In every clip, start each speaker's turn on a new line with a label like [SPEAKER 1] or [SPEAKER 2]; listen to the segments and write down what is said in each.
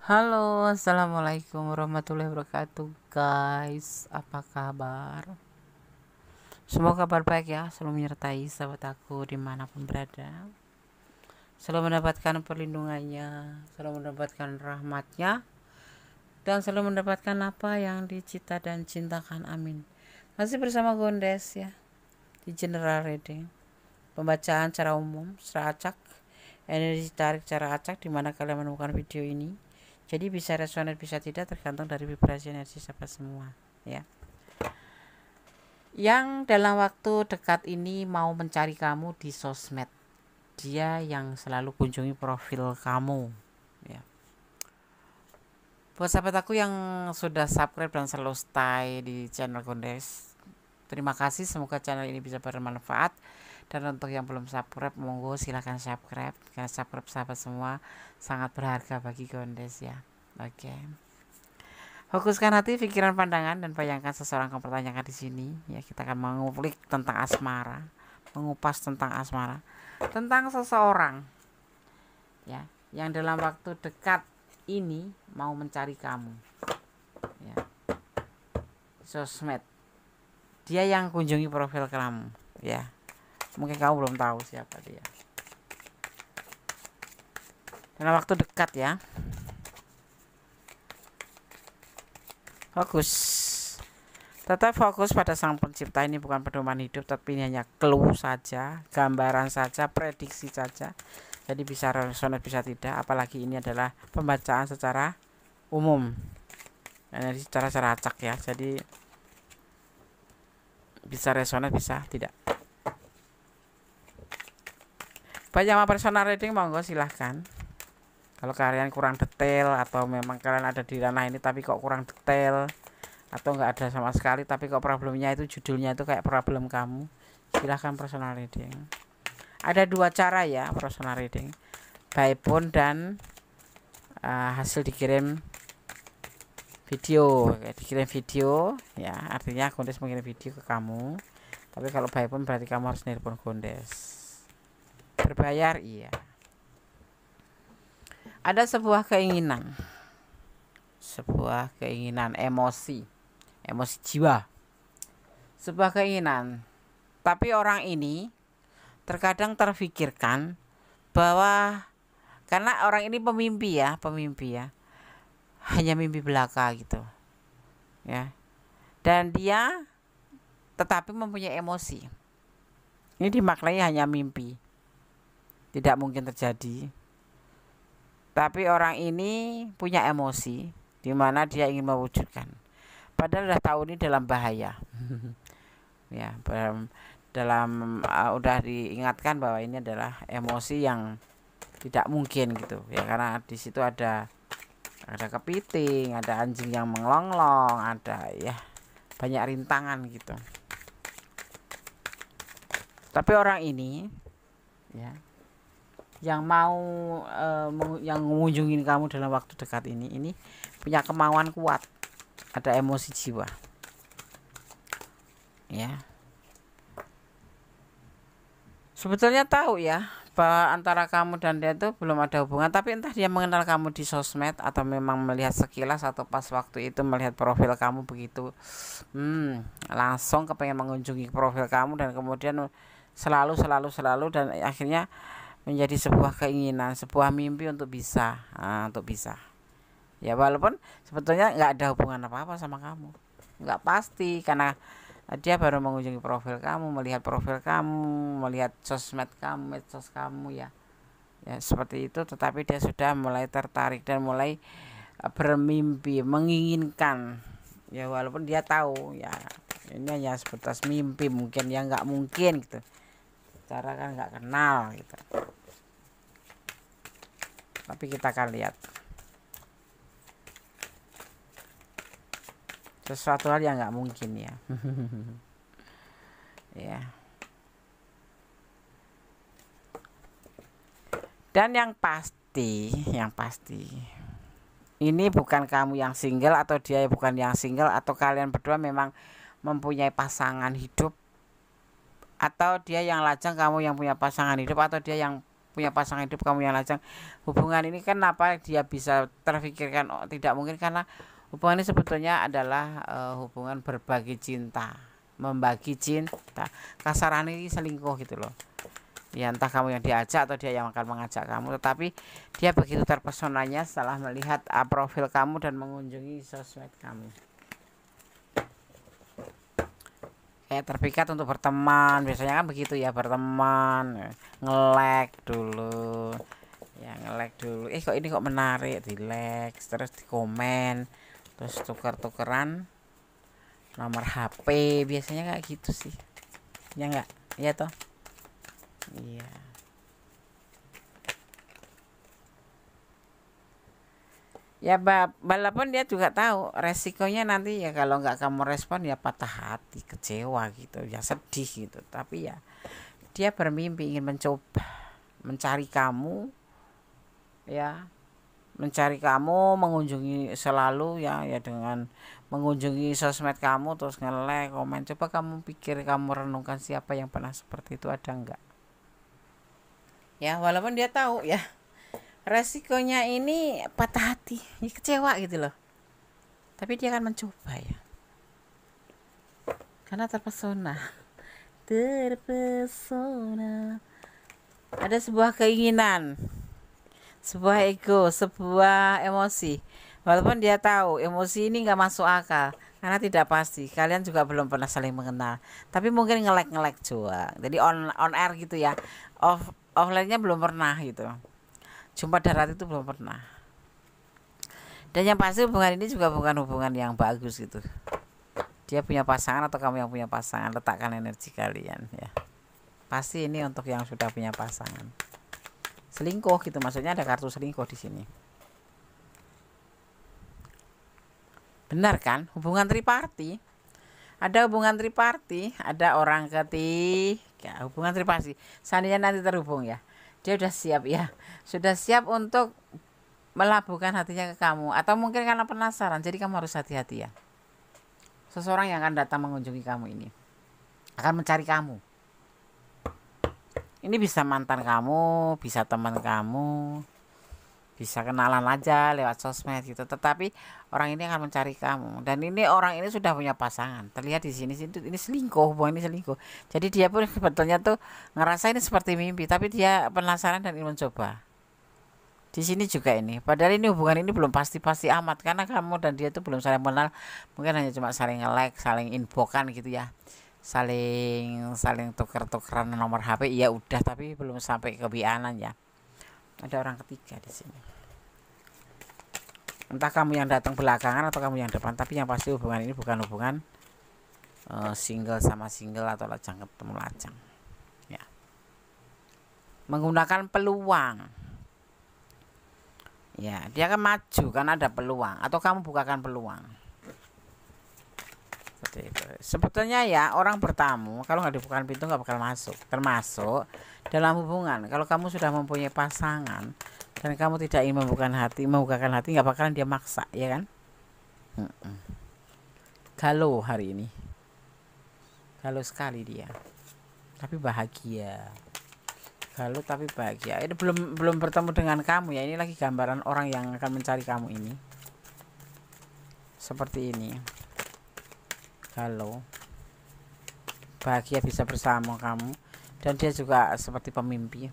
[SPEAKER 1] Halo, assalamualaikum warahmatullahi wabarakatuh, guys. Apa kabar? Semoga kabar baik ya, selalu menyertai sahabat aku dimanapun berada, selalu mendapatkan perlindungannya, selalu mendapatkan rahmatnya, dan selalu mendapatkan apa yang dicita dan cintakan. Amin. Masih bersama Gondes ya, di general reading, pembacaan secara umum, secara acak, energi tarik secara acak, dimana kalian menemukan video ini. Jadi bisa resonate, bisa tidak, tergantung dari vibrasi energi siapa semua ya. Yang dalam waktu dekat ini mau mencari kamu di sosmed. Dia yang selalu kunjungi profil kamu ya. Buat sahabat aku yang sudah subscribe dan selalu stay di channel Gondes, terima kasih, semoga channel ini bisa bermanfaat. Dan untuk yang belum subscribe, monggo silahkan subscribe, karena subscribe sahabat semua sangat berharga bagi Gondes ya. Oke. Fokuskan hati, pikiran, pandangan, dan bayangkan seseorang yang pertanyakan di sini. Ya, kita akan mengulik tentang asmara, mengupas tentang asmara, tentang seseorang, ya, yang dalam waktu dekat ini mau mencari kamu, ya, sosmed. Dia yang kunjungi profil kamu, ya. Mungkin kamu belum tahu siapa dia. Dalam waktu dekat ya. Fokus. Tetap fokus pada Sang Pencipta, ini bukan pedoman hidup, tapi ini hanya clue saja, gambaran saja, prediksi saja. Jadi bisa resonate, bisa tidak, apalagi ini adalah pembacaan secara umum. Energi secara acak ya. Jadi bisa resonate, bisa tidak. Banyak personal reading, monggo silahkan. Kalau kalian kurang detail atau memang kalian ada di ranah ini tapi kok kurang detail, atau nggak ada sama sekali tapi kok problemnya itu judulnya itu kayak problem kamu, silahkan personal reading. Ada dua cara ya personal reading, by phone dan hasil dikirim video. Dikirim video ya, artinya Gondes mengirim video ke kamu. Tapi kalau by phone berarti kamu harus nelpon Gondes, berbayar. Iya. Ada sebuah keinginan, emosi jiwa, sebuah keinginan. Tapi orang ini terkadang terfikirkan bahwa karena orang ini pemimpi ya, hanya mimpi belaka gitu ya, dan dia tetapi mempunyai emosi. Ini dimaknai hanya mimpi, tidak mungkin terjadi. Tapi orang ini punya emosi di mana dia ingin mewujudkan. Padahal udah tahu ini dalam bahaya. Ya, udah diingatkan bahwa ini adalah emosi yang tidak mungkin gitu ya, karena di situ ada kepiting, ada anjing yang mengelonglong, ada ya banyak rintangan gitu. Tapi orang ini ya yang mau yang mengunjungi kamu dalam waktu dekat ini punya kemauan kuat, ada emosi jiwa ya. Sebetulnya tahu ya bahwa antara kamu dan dia itu belum ada hubungan, tapi entah dia mengenal kamu di sosmed atau memang melihat sekilas atau pas waktu itu melihat profil kamu begitu langsung kepengen mengunjungi profil kamu, dan kemudian selalu dan akhirnya menjadi sebuah keinginan, sebuah mimpi untuk bisa ya, walaupun sebetulnya nggak ada hubungan apa-apa sama kamu, nggak pasti, karena dia baru mengunjungi profil kamu, melihat profil kamu, melihat sosmed kamu, medsos kamu ya seperti itu. Tetapi dia sudah mulai tertarik dan mulai bermimpi, menginginkan ya, walaupun dia tahu ya ini hanya sebatas mimpi, mungkin ya nggak mungkin gitu, cara kan nggak kenal gitu. Tapi kita akan lihat sesuatu hal yang nggak mungkin ya. Ya. Dan yang pasti ini bukan kamu yang single atau dia bukan yang single, atau kalian berdua memang mempunyai pasangan hidup, atau dia yang lajang kamu yang punya pasangan hidup, atau dia yang punya pasangan hidup, kamu yang lajang. Hubungan ini kan apa dia bisa terfikirkan tidak mungkin, karena hubungan ini sebetulnya adalah hubungan berbagi cinta, membagi cinta. Kasarannya ini selingkuh gitu loh. Ya entah kamu yang diajak atau dia yang akan mengajak kamu, tetapi dia begitu terpesonanya setelah melihat profil kamu dan mengunjungi sosmed kamu. Kayak terpikat untuk berteman, biasanya kan begitu ya, berteman, nge-like dulu, ya nge-like dulu, kok ini kok menarik, di-like, terus di komen, terus tuker-tukeran nomor HP, biasanya kayak gitu sih, ya enggak, ya toh, iya. Ya walaupun dia juga tahu resikonya nanti ya, kalau nggak kamu respon ya patah hati, kecewa gitu, ya sedih gitu. Tapi ya dia bermimpi ingin mencoba mencari kamu, ya mencari kamu, mengunjungi selalu ya dengan mengunjungi sosmed kamu, terus nge-like, komen. Coba kamu pikir, kamu renungkan, siapa yang pernah seperti itu, ada nggak? Ya walaupun dia tahu ya resikonya ini patah hati, ya kecewa gitu loh. Tapi dia akan mencoba ya. Karena terpesona. Terpesona. Ada sebuah keinginan, sebuah ego, sebuah emosi. Walaupun dia tahu emosi ini nggak masuk akal, karena tidak pasti. Kalian juga belum pernah saling mengenal. Tapi mungkin nge-like juga. Jadi on air gitu ya. Offline-nya belum pernah gitu. Jumpa darat itu belum pernah. Dan yang pasti hubungan ini juga bukan hubungan yang bagus gitu. Dia punya pasangan atau kamu yang punya pasangan, letakkan energi kalian ya. Pasti ini untuk yang sudah punya pasangan. Selingkuh gitu, maksudnya ada kartu selingkuh di sini. Benar kan? Hubungan triparti. Ada hubungan triparti, ada orang ketiga. Hubungan triparti. Seandainya nanti terhubung ya, dia sudah siap ya, sudah siap untuk melabuhkan hatinya ke kamu, atau mungkin karena penasaran, jadi kamu harus hati-hati ya. Seseorang yang akan datang mengunjungi kamu ini akan mencari kamu. Ini bisa mantan kamu, bisa teman kamu, bisa kenalan aja lewat sosmed gitu, tetapi orang ini akan mencari kamu, dan ini orang ini sudah punya pasangan. Terlihat di sini ini selingkuh, hubungan ini selingkuh. Jadi dia pun sebetulnya tuh ngerasa ini seperti mimpi, tapi dia penasaran dan ingin mencoba. Di sini juga ini, padahal ini hubungan ini belum pasti amat, karena kamu dan dia tuh belum saling mengenal, mungkin hanya cuma saling nge-like, saling infokan gitu ya, saling tuker-tukeran nomor HP, ya udah, tapi belum sampai kebianan ya. Ada orang ketiga di sini. Entah kamu yang datang belakangan atau kamu yang depan, tapi yang pasti hubungan ini bukan hubungan single sama single atau lajang ketemu lajang. Ya. Menggunakan peluang. Ya, dia akan maju karena ada peluang, atau kamu bukakan peluang. Seperti itu. Sebetulnya ya, orang bertamu kalau nggak dibukakan pintu nggak bakal masuk. Termasuk dalam hubungan, kalau kamu sudah mempunyai pasangan dan kamu tidak ingin membukakan hati, nggak bakalan dia maksa, ya kan? Galau hari ini, galau sekali dia, tapi bahagia. Galau tapi bahagia. Ini belum bertemu dengan kamu ya. Ini lagi gambaran orang yang akan mencari kamu ini. Seperti ini. Galau, bahagia bisa bersama kamu, dan dia juga seperti pemimpi.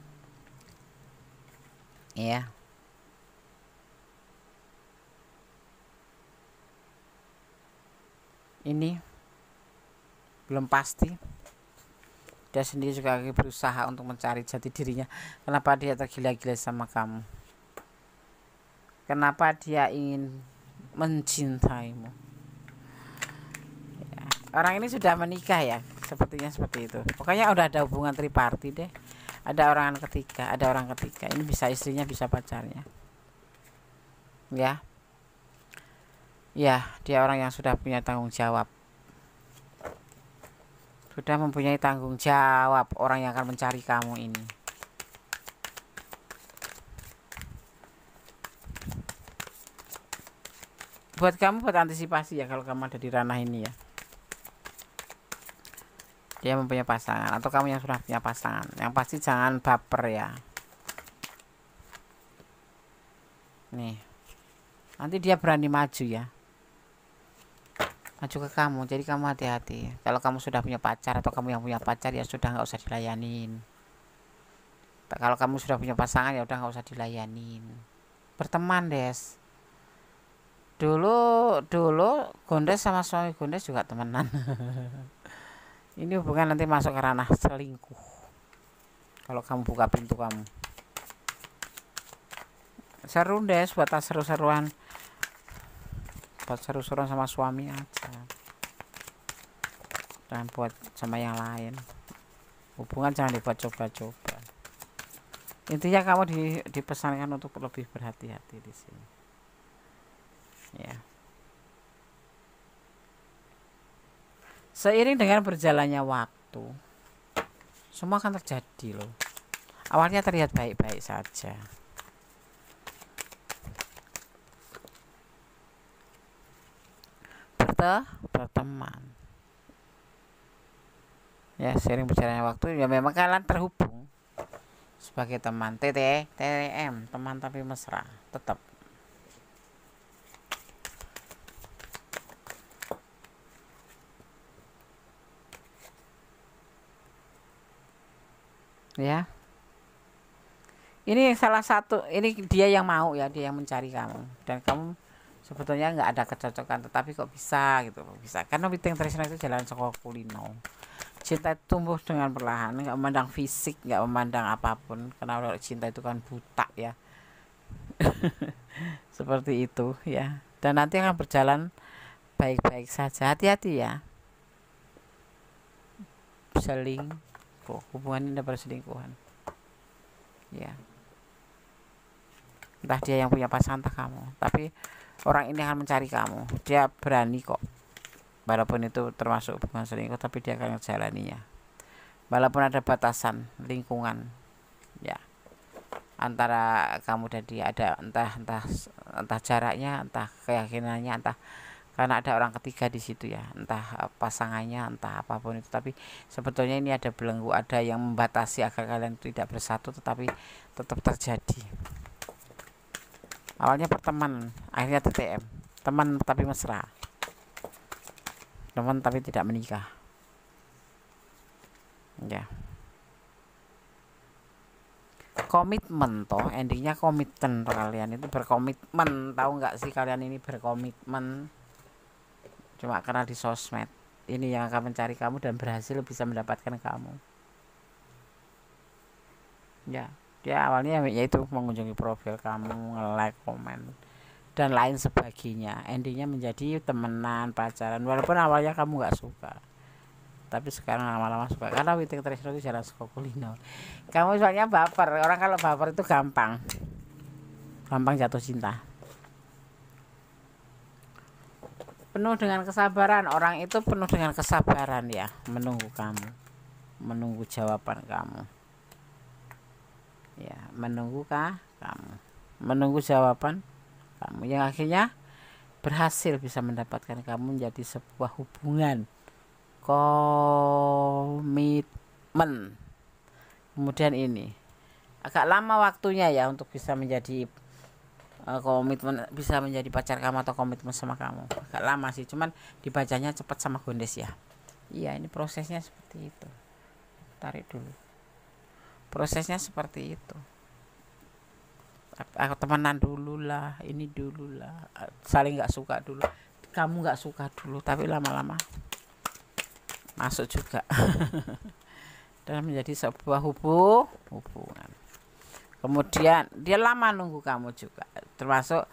[SPEAKER 1] Ya. Ini belum pasti. Dia sendiri juga lagi berusaha untuk mencari jati dirinya. Kenapa dia tergila-gila sama kamu? Kenapa dia ingin mencintaimu? Ya. Orang ini sudah menikah ya, sepertinya seperti itu. Pokoknya udah ada hubungan triparti deh. Ada orang ketiga, Ini bisa istrinya, bisa pacarnya. Ya. Ya, dia orang yang sudah punya tanggung jawab. Sudah mempunyai tanggung jawab, orang yang akan mencari kamu ini. Buat kamu, buat antisipasi ya, kalau kamu ada di ranah ini ya. Dia mempunyai pasangan, atau kamu yang sudah punya pasangan. Yang pasti jangan baper ya. nih, nanti dia berani maju ya, maju ke kamu. Jadi kamu hati-hati. Kalau kamu sudah punya pacar atau kamu yang punya pacar ya sudah, nggak usah dilayanin. Kalau kamu sudah punya pasangan ya udah, nggak usah dilayanin. Berteman des. Dulu Gondes sama suami Gondes juga temenan. Ini hubungan nanti masuk ke ranah selingkuh kalau kamu buka pintu kamu. Seru des, buat seru-seruan, buat seru-seruan sama suami aja, dan buat sama yang lain. Hubungan jangan dibuat coba-coba. Intinya kamu dipesankan untuk lebih berhati-hati di sini ya. Seiring dengan berjalannya waktu, semua akan terjadi loh. Awalnya terlihat baik-baik saja, berteman ya. Seiring berjalannya waktu ya memang kalian terhubung sebagai teman, TTM, teman tapi mesra tetap. Ya, ini salah satu, ini dia yang mau ya, dia yang mencari kamu, dan kamu sebetulnya nggak ada kecocokan, tetapi kok bisa gitu loh, bisa. Karena Witing Tresna itu jalan sekolah kulino. Cinta itu tumbuh dengan perlahan, nggak memandang fisik, nggak memandang apapun, karena cinta itu kan buta ya. Seperti itu ya, dan nanti akan berjalan baik-baik saja. Hati-hati ya, selingkuh, hubungan ini berselingkuhan ya. Entah dia yang punya pasangan, entah kamu, tapi orang ini akan mencari kamu. Dia berani kok, walaupun itu termasuk hubungan selingkuh, tapi dia akan menjalaninya walaupun ada batasan lingkungan ya antara kamu dan dia. Ada entah jaraknya, entah keyakinannya, entah karena ada orang ketiga di situ ya, entah pasangannya, entah apapun itu. Tapi sebetulnya ini ada belenggu, ada yang membatasi agar kalian tidak bersatu, tetapi tetap terjadi. Awalnya pertemanan, akhirnya TTM, teman tapi mesra, teman tapi tidak menikah ya. Komitmen toh, endingnya komitmen. Kalian itu berkomitmen, tahu nggak sih kalian ini berkomitmen. Cuma karena di sosmed ini yang akan mencari kamu dan berhasil bisa mendapatkan kamu ya. Dia awalnya yaitu mengunjungi profil kamu, nge-like, komen, dan lain sebagainya. Endingnya menjadi temenan, pacaran, walaupun awalnya kamu nggak suka, tapi sekarang lama-lama suka. Karena Witing Tresna itu jalan sekolah kulino. Kamu soalnya baper. Orang kalau baper itu gampang jatuh cinta. Penuh dengan kesabaran, orang itu penuh dengan kesabaran ya, menunggu kamu, menunggu jawaban kamu ya, menunggu kamu, menunggu jawaban kamu, yang akhirnya berhasil bisa mendapatkan kamu menjadi sebuah hubungan komitmen. Kemudian ini agak lama waktunya ya untuk bisa menjadi komitmen, bisa menjadi pacar kamu atau komitmen sama kamu. Agak lama sih, cuman dibacanya cepat sama Gondes ya. Iya, ini prosesnya seperti itu. Tarik dulu, prosesnya seperti itu. Aku temenan dulu lah, ini dulu lah, saling nggak suka dulu, kamu nggak suka dulu, tapi lama-lama masuk juga dan menjadi sebuah hubungan. Kemudian dia lama nunggu kamu juga, termasuk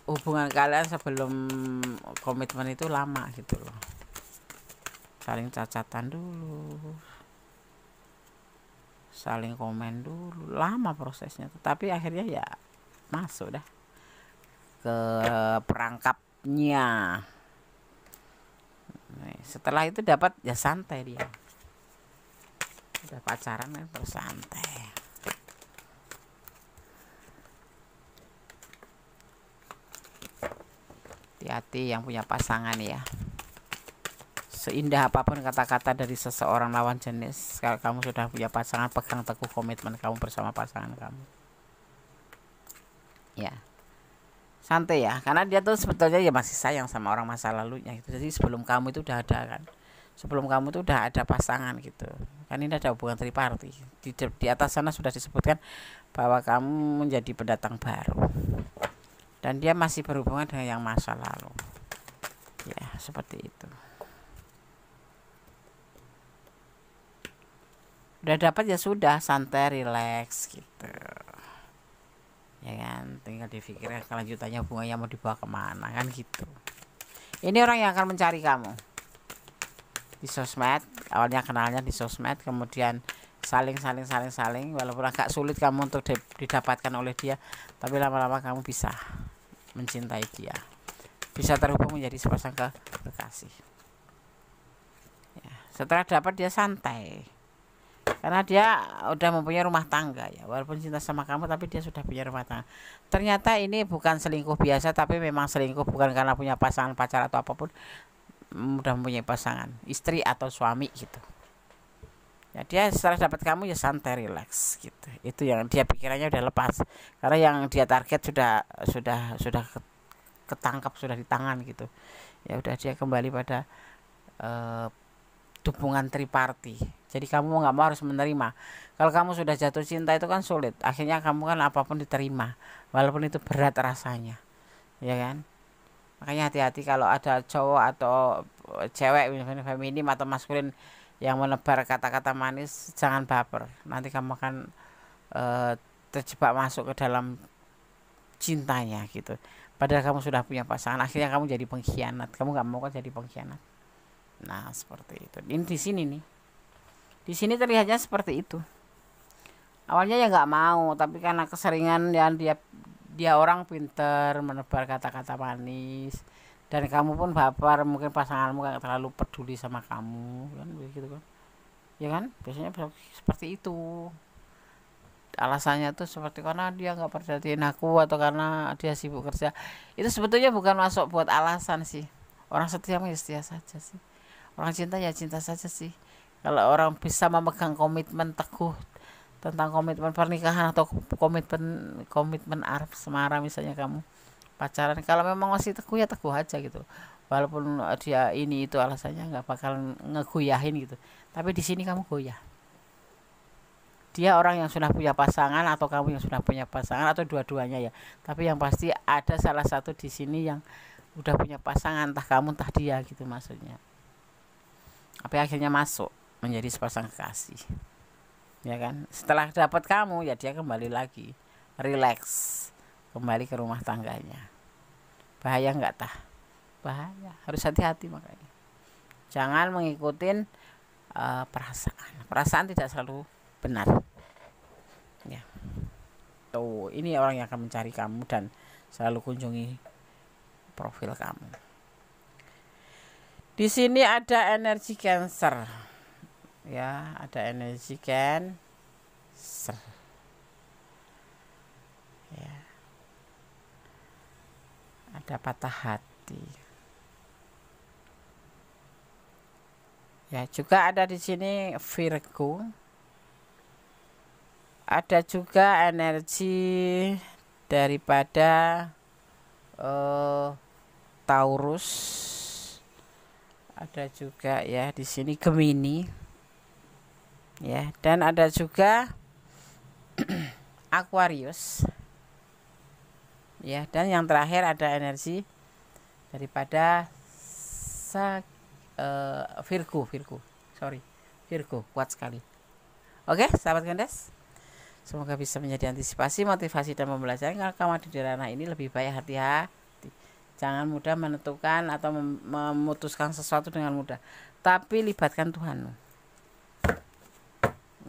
[SPEAKER 1] hubungan kalian sebelum komitmen itu lama gitu loh, saling cacatan dulu, saling komen dulu, lama prosesnya, tetapi akhirnya ya masuk dah ke perangkapnya. Setelah itu dapat ya santai, dia udah pacaran kan bersantai. Hati-hati yang punya pasangan ya. Seindah apapun kata-kata dari seseorang lawan jenis, kalau kamu sudah punya pasangan, pegang teguh komitmen kamu bersama pasangan kamu ya. santai ya, karena dia tuh sebetulnya ya masih sayang sama orang masa lalunya gitu. Jadi sebelum kamu itu udah ada kan, sebelum kamu tuh udah ada pasangan gitu kan, ini ada hubungan triparty. Di atas sana sudah disebutkan bahwa kamu menjadi pendatang baru dan dia masih berhubungan dengan yang masa lalu ya, seperti itu. Udah dapat ya sudah, santai, relax gitu ya kan, tinggal dipikirkan kelanjutannya hubungannya mau dibawa kemana kan gitu. Ini orang yang akan mencari kamu di sosmed, awalnya kenalnya di sosmed, kemudian saling walaupun agak sulit kamu untuk didapatkan oleh dia, tapi lama-lama kamu bisa mencintai dia, bisa terhubung menjadi sepasang kekasih ya. Setelah dapat dia santai karena dia udah mempunyai rumah tangga ya, walaupun cinta sama kamu tapi dia sudah punya rumah tangga. Ternyata ini bukan selingkuh biasa, tapi memang selingkuh bukan karena punya pasangan, pacar atau apapun, udah mempunyai pasangan, istri atau suami gitu ya. Dia setelah dapat kamu ya santai, relax gitu. Itu yang dia pikirannya udah lepas, karena yang dia target sudah ketangkap, sudah di tangan gitu ya. Udah dia kembali pada hubungan triparty. Jadi kamu nggak mau harus menerima. Kalau kamu sudah jatuh cinta itu kan sulit, akhirnya kamu kan apapun diterima walaupun itu berat rasanya ya kan. Makanya hati-hati kalau ada cowok atau cewek, feminim atau maskulin, yang menebar kata-kata manis, jangan baper. Nanti kamu akan terjebak masuk ke dalam cintanya gitu. Padahal kamu sudah punya pasangan, akhirnya kamu jadi pengkhianat. Kamu nggak mau kan jadi pengkhianat. Nah seperti itu. Ini di sini nih. Di sini terlihatnya seperti itu. Awalnya ya nggak mau, tapi karena keseringan yang dia orang pinter menebar kata-kata manis, dan kamu pun baper, mungkin pasanganmu nggak terlalu peduli sama kamu kan, begitu kan ya kan, biasanya seperti itu alasannya tuh, seperti karena dia nggak perhatiin aku atau karena dia sibuk kerja. Itu sebetulnya bukan masuk buat alasan sih. Orang setia ya setia saja sih, orang cinta ya cinta saja sih. Kalau orang bisa memegang komitmen teguh tentang komitmen pernikahan atau komitmen Arab Semara, misalnya kamu pacaran, kalau memang masih teguh ya teguh aja gitu, walaupun dia ini itu alasannya, nggak bakal ngegoyahin gitu. Tapi di sini kamu goyah. Dia orang yang sudah punya pasangan atau kamu yang sudah punya pasangan atau dua-duanya ya, tapi yang pasti ada salah satu di sini yang udah punya pasangan, entah kamu entah dia gitu maksudnya. Tapi akhirnya masuk menjadi sepasang kekasih ya kan. Setelah dapat kamu ya dia kembali lagi relax, kembali ke rumah tangganya. Bahaya nggak tah? Bahaya, harus hati-hati. Makanya jangan mengikutin perasaan tidak selalu benar ya. Tuh, ini orang yang akan mencari kamu dan selalu kunjungi profil kamu. Di sini ada energi Cancer ya, ada energi Cancer ya, ada patah hati ya. Juga ada di sini Virgo, ada juga energi daripada Taurus, ada juga ya di sini Gemini ya, dan ada juga Aquarius ya, dan yang terakhir ada energi daripada Virgo, kuat sekali. Oke sahabat Gandes, semoga bisa menjadi antisipasi, motivasi dan pembelajaran. Kalau kamu ada di ranah ini, lebih baik hati-hati. Jangan mudah menentukan atau memutuskan sesuatu dengan mudah, tapi libatkan Tuhanmu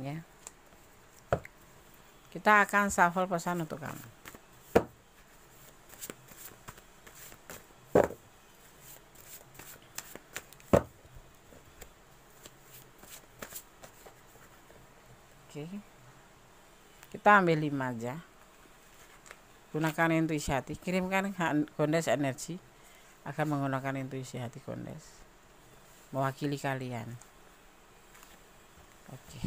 [SPEAKER 1] ya. Kita akan shuffle pesan untuk kamu. Oke, kita ambil 5 aja. Gunakan intuisi hati, kirimkan Gondes energi akan menggunakan intuisi hati Gondes mewakili kalian. Oke,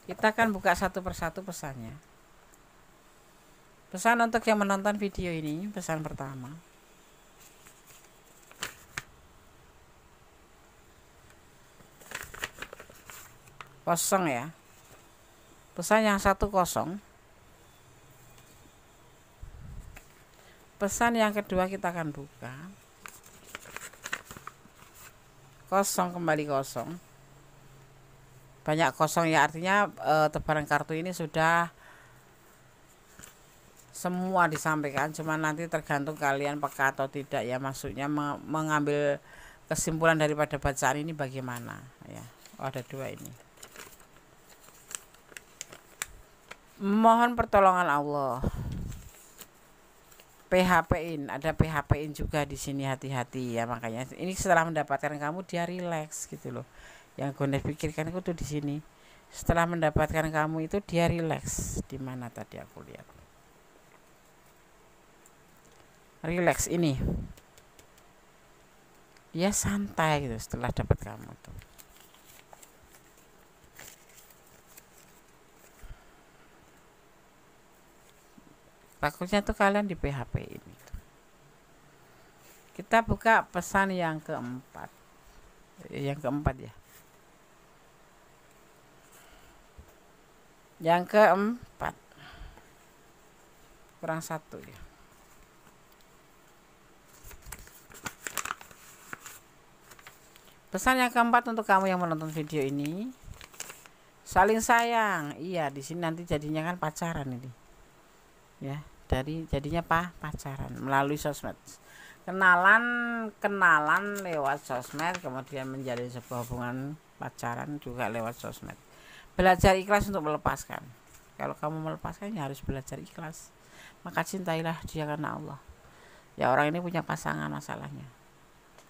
[SPEAKER 1] kita akan buka satu persatu pesannya. Pesan untuk yang menonton video ini, pesan pertama. Kosong ya. Pesan yang satu kosong. Pesan yang kedua kita akan buka. Kosong kembali kosong. Banyak kosong ya, artinya tebaran kartu ini sudah semua disampaikan, cuman nanti tergantung kalian peka atau tidak ya, maksudnya mengambil kesimpulan daripada bacaan ini bagaimana ya. Oh, ada dua ini. Mohon pertolongan Allah. PHP-in, ada PHP-in juga di sini, hati-hati ya. Makanya ini setelah mendapatkan kamu dia rileks gitu loh. Yang Gondes pikirkan itu tuh di sini. Setelah mendapatkan kamu itu dia rileks. Di mana tadi aku lihat? Rileks ini. Dia santai gitu setelah dapat kamu tuh. Takutnya tuh kalian di PHP ini. Kita buka pesan yang keempat. Yang keempat ya. Yang keempat. Kurang satu ya. Pesan yang keempat untuk kamu yang menonton video ini. Saling sayang. Iya, di sini nanti jadinya kan pacaran ini. Ya, jadinya pacaran melalui sosmed. Kenalan lewat sosmed, kemudian menjalin sebuah hubungan pacaran juga lewat sosmed. Belajar ikhlas untuk melepaskan. Kalau kamu melepaskan ya harus belajar ikhlas. Maka cintailah dia karena Allah. Ya, orang ini punya pasangan masalahnya.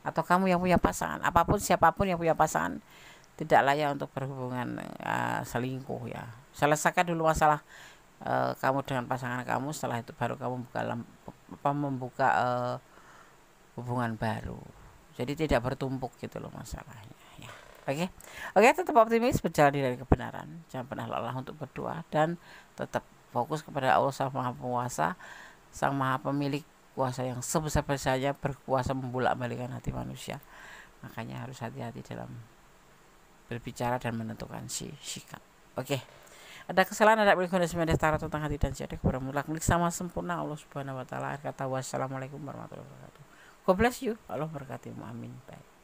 [SPEAKER 1] Atau kamu yang punya pasangan, apapun siapapun yang punya pasangan, tidak layak untuk berhubungan selingkuh ya. Selesaikan dulu masalah kamu dengan pasangan kamu, setelah itu baru kamu membuka hubungan baru. Jadi tidak bertumpuk gitu loh masalahnya ya. Oke, tetap optimis, berjalan dari kebenaran, jangan pernah lelah untuk berdoa, dan tetap fokus kepada Allah Sang Maha Penguasa, Sang Maha Pemilik kuasa yang sebesar-besarnya, berkuasa membolak-balikkan hati manusia. Makanya harus hati-hati dalam berbicara dan menentukan sikap. Oke. Ada kesalahan, ada berguna semuanya tentang hati dan jiwa kepada mulak milik sama sempurna Allah Subhanahu wa taala. Akhir kata wassalamualaikum warahmatullahi wabarakatuh. God bless you. Allah berkati. Amin. Bye.